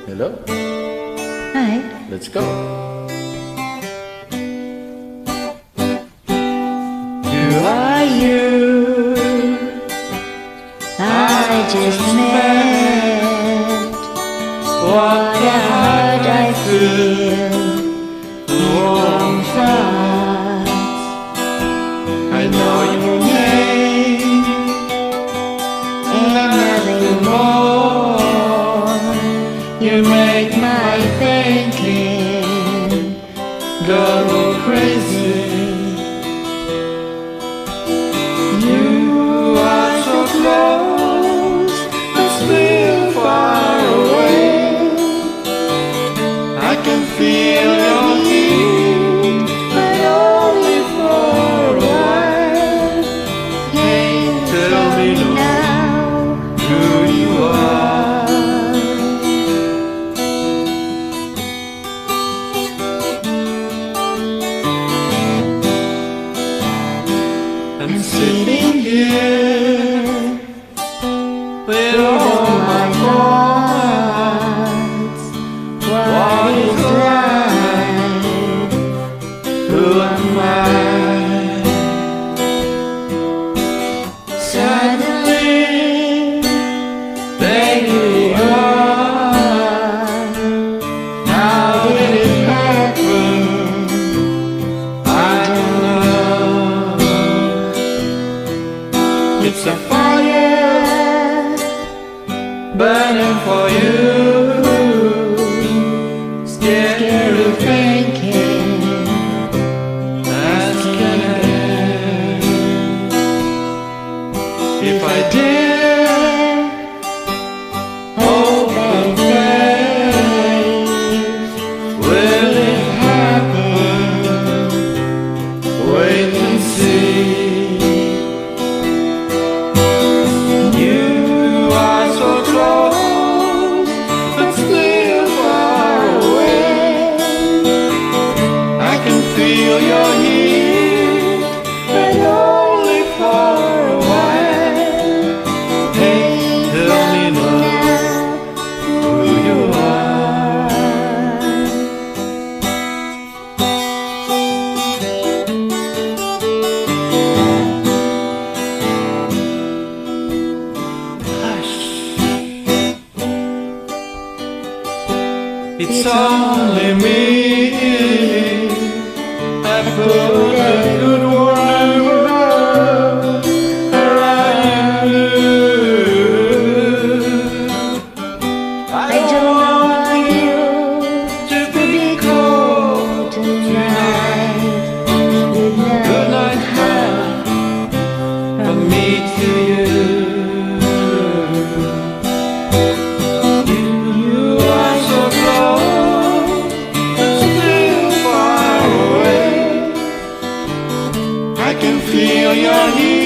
Hello? Hi. Let's go. Who are you? I just met. What a heart I feel. Warm thoughts. I know your name And nothing more. You make my thinking go crazy. You are so close, but still far away. I can feel your heat, but only for a while. Hey, tell me now who you are. I'm sitting here with all my thoughts. What is life? Who am I? Suddenly, there you are. How did it happen? I don't know. It's a fire burning for you. Scared of thinking, asking again. If I dare, hope and faith, will it happen? Wait and see. You are so close, but still far away. I can feel your heat, but only for a while. Hey, tell me now who you are. Hush. It's only me. I put a good one around you. I don't want you to be cold tonight. Good night, from me to you. You are so close, but still far away. I can feel your heat.